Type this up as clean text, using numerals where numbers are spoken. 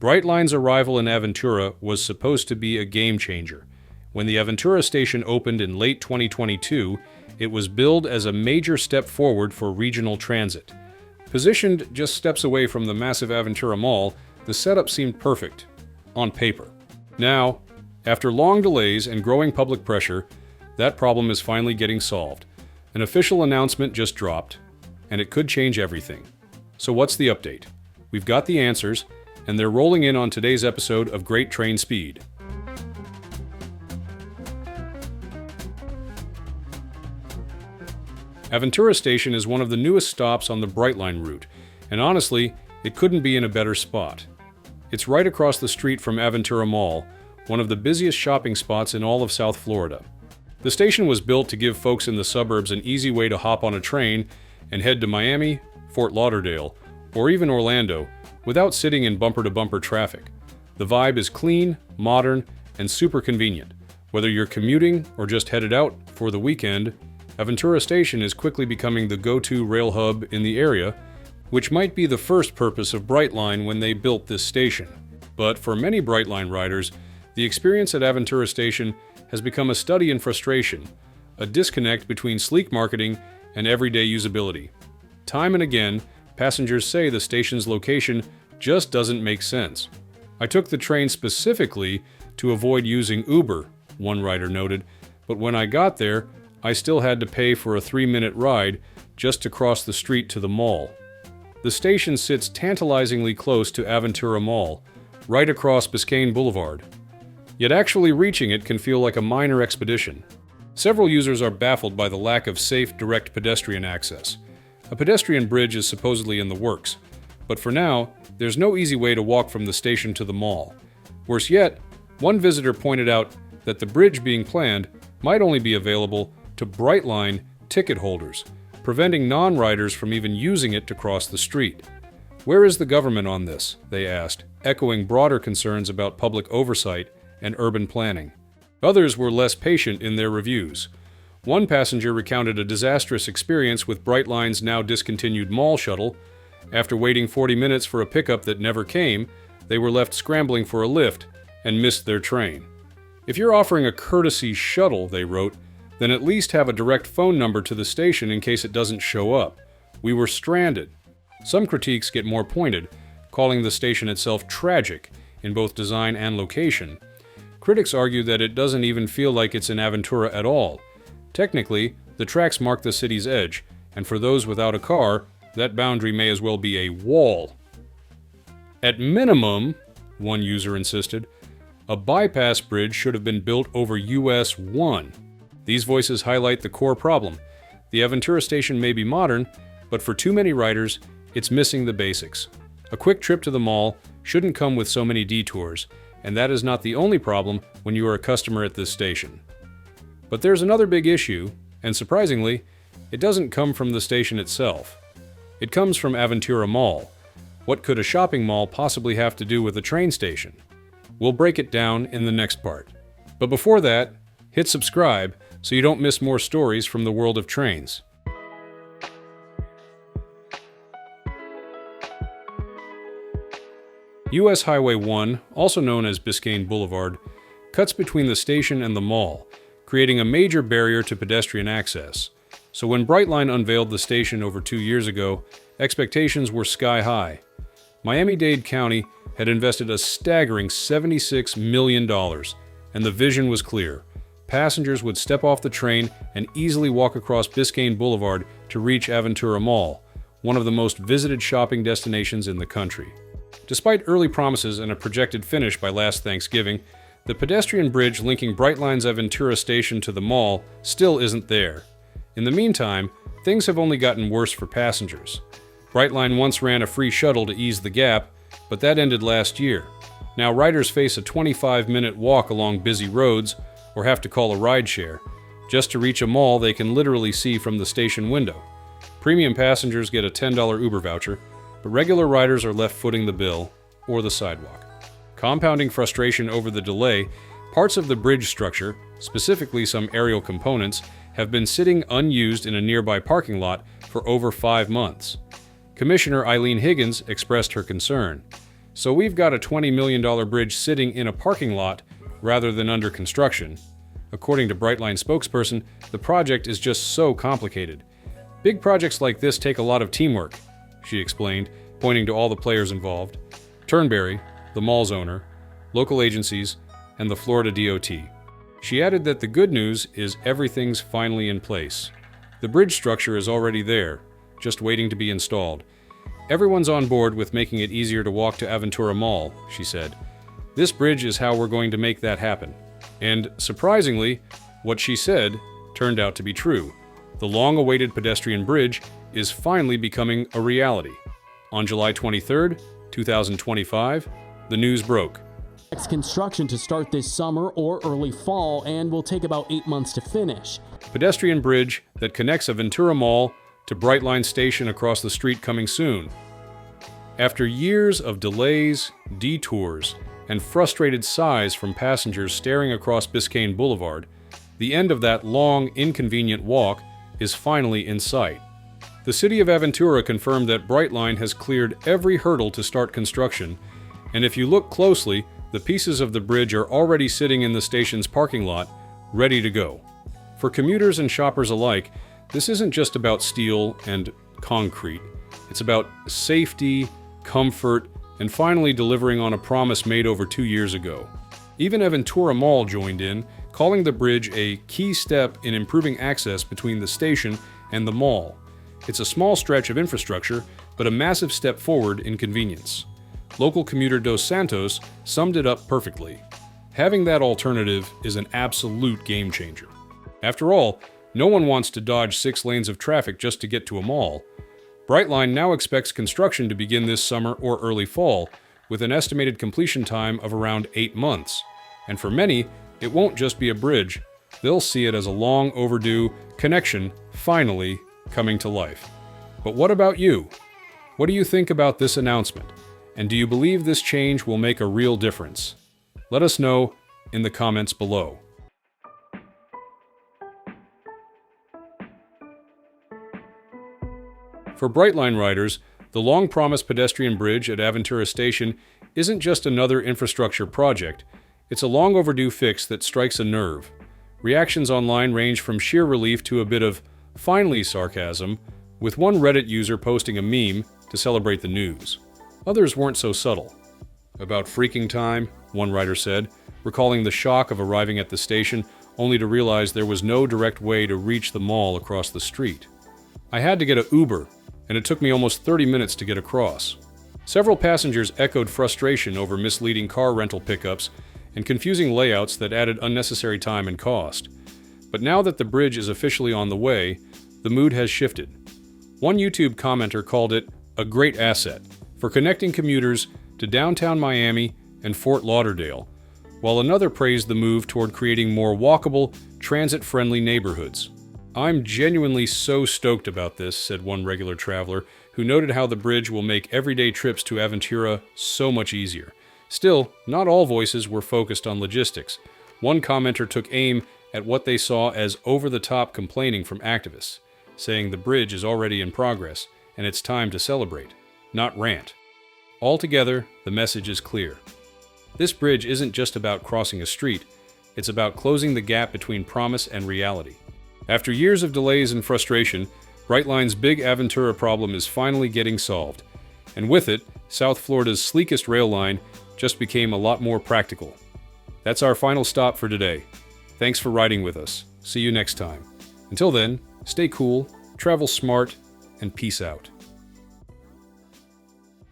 Brightline's arrival in Aventura was supposed to be a game changer. When the Aventura station opened in late 2022, it was billed as a major step forward for regional transit. Positioned just steps away from the massive Aventura Mall, the setup seemed perfect, on paper. Now, after long delays and growing public pressure, that problem is finally getting solved. An official announcement just dropped, and it could change everything. So what's the update? We've got the answers, and they're rolling in on today's episode of Great Trainspeed. Aventura Station is one of the newest stops on the Brightline route, and honestly, it couldn't be in a better spot. It's right across the street from Aventura Mall, one of the busiest shopping spots in all of South Florida. The station was built to give folks in the suburbs an easy way to hop on a train and head to Miami, Fort Lauderdale, or even Orlando without sitting in bumper-to-bumper traffic. The vibe is clean, modern, and super convenient. Whether you're commuting or just headed out for the weekend, Aventura Station is quickly becoming the go-to rail hub in the area, which might be the first purpose of Brightline when they built this station. But for many Brightline riders, the experience at Aventura Station has become a study in frustration, a disconnect between sleek marketing and everyday usability. Time and again, passengers say the station's location just doesn't make sense. "I took the train specifically to avoid using Uber," one rider noted, "but when I got there, I still had to pay for a 3-minute ride just to cross the street to the mall." The station sits tantalizingly close to Aventura Mall, right across Biscayne Boulevard. Yet actually reaching it can feel like a minor expedition. Several users are baffled by the lack of safe, direct pedestrian access. A pedestrian bridge is supposedly in the works, but for now, there's no easy way to walk from the station to the mall. Worse yet, one visitor pointed out that the bridge being planned might only be available to Brightline ticket holders, preventing non-riders from even using it to cross the street. "Where is the government on this?" they asked, echoing broader concerns about public oversight and urban planning. Others were less patient in their reviews. One passenger recounted a disastrous experience with Brightline's now discontinued mall shuttle. After waiting 40 minutes for a pickup that never came, they were left scrambling for a lift and missed their train. "If you're offering a courtesy shuttle," they wrote, "then at least have a direct phone number to the station in case it doesn't show up. We were stranded." Some critiques get more pointed, calling the station itself tragic in both design and location. Critics argue that it doesn't even feel like it's in Aventura at all. Technically, the tracks mark the city's edge, and for those without a car, that boundary may as well be a wall. At minimum, one user insisted, a bypass bridge should have been built over US 1. These voices highlight the core problem. The Aventura Station may be modern, but for too many riders, it's missing the basics. A quick trip to the mall shouldn't come with so many detours, and that is not the only problem when you are a customer at this station. But there's another big issue, and surprisingly, it doesn't come from the station itself. It comes from Aventura Mall. What could a shopping mall possibly have to do with a train station? We'll break it down in the next part. But before that, hit subscribe so you don't miss more stories from the world of trains. US Highway 1, also known as Biscayne Boulevard, cuts between the station and the mall, creating a major barrier to pedestrian access. So when Brightline unveiled the station over 2 years ago, expectations were sky high. Miami-Dade County had invested a staggering $76 million, and the vision was clear. Passengers would step off the train and easily walk across Biscayne Boulevard to reach Aventura Mall, one of the most visited shopping destinations in the country. Despite early promises and a projected finish by last Thanksgiving, the pedestrian bridge linking Brightline's Aventura Station to the mall still isn't there. In the meantime, things have only gotten worse for passengers. Brightline once ran a free shuttle to ease the gap, but that ended last year. Now riders face a 25-minute walk along busy roads or have to call a rideshare just to reach a mall they can literally see from the station window. Premium passengers get a $10 Uber voucher, but regular riders are left footing the bill or the sidewalk. Compounding frustration over the delay, parts of the bridge structure, specifically some aerial components, have been sitting unused in a nearby parking lot for over 5 months. Commissioner Eileen Higgins expressed her concern. So we've got a $20 million bridge sitting in a parking lot rather than under construction. According to Brightline spokesperson, the project is just so complicated. Big projects like this take a lot of teamwork, she explained, pointing to all the players involved. Turnberry, the mall's owner, local agencies, and the Florida DOT. She added that the good news is everything's finally in place. The bridge structure is already there, just waiting to be installed. Everyone's on board with making it easier to walk to Aventura Mall, she said. This bridge is how we're going to make that happen. And, surprisingly, what she said turned out to be true. The long-awaited pedestrian bridge is finally becoming a reality. On July 23, 2025, the news broke. Construction to start this summer or early fall and will take about 8 months to finish. Pedestrian bridge that connects Aventura Mall to Brightline Station across the street coming soon. After years of delays, detours, and frustrated sighs from passengers staring across Biscayne Boulevard, the end of that long, inconvenient walk is finally in sight. The city of Aventura confirmed that Brightline has cleared every hurdle to start construction, and if you look closely, the pieces of the bridge are already sitting in the station's parking lot, ready to go. For commuters and shoppers alike, this isn't just about steel and concrete. It's about safety, comfort, and finally delivering on a promise made over 2 years ago. Even Aventura Mall joined in, calling the bridge a key step in improving access between the station and the mall. It's a small stretch of infrastructure, but a massive step forward in convenience. Local commuter Dos Santos summed it up perfectly. Having that alternative is an absolute game changer. After all, no one wants to dodge 6 lanes of traffic just to get to a mall. Brightline now expects construction to begin this summer or early fall, with an estimated completion time of around 8 months. And for many, it won't just be a bridge. They'll see it as a long overdue connection finally coming to life. But what about you? What do you think about this announcement? And do you believe this change will make a real difference? Let us know in the comments below. For Brightline riders, the long-promised pedestrian bridge at Aventura Station isn't just another infrastructure project, it's a long-overdue fix that strikes a nerve. Reactions online range from sheer relief to a bit of finally sarcasm, with one Reddit user posting a meme to celebrate the news. Others weren't so subtle. About freaking time, one writer said, recalling the shock of arriving at the station only to realize there was no direct way to reach the mall across the street. I had to get an Uber, and it took me almost 30 minutes to get across. Several passengers echoed frustration over misleading car rental pickups and confusing layouts that added unnecessary time and cost. But now that the bridge is officially on the way, the mood has shifted. One YouTube commenter called it a great asset for connecting commuters to downtown Miami and Fort Lauderdale, while another praised the move toward creating more walkable, transit-friendly neighborhoods. "I'm genuinely so stoked about this," said one regular traveler, who noted how the bridge will make everyday trips to Aventura so much easier. Still, not all voices were focused on logistics. One commenter took aim at what they saw as over-the-top complaining from activists, saying the bridge is already in progress and it's time to celebrate, not rant. Altogether, the message is clear. This bridge isn't just about crossing a street, it's about closing the gap between promise and reality. After years of delays and frustration, Brightline's big Aventura problem is finally getting solved. And with it, South Florida's sleekest rail line just became a lot more practical. That's our final stop for today. Thanks for riding with us. See you next time. Until then, stay cool, travel smart, and peace out.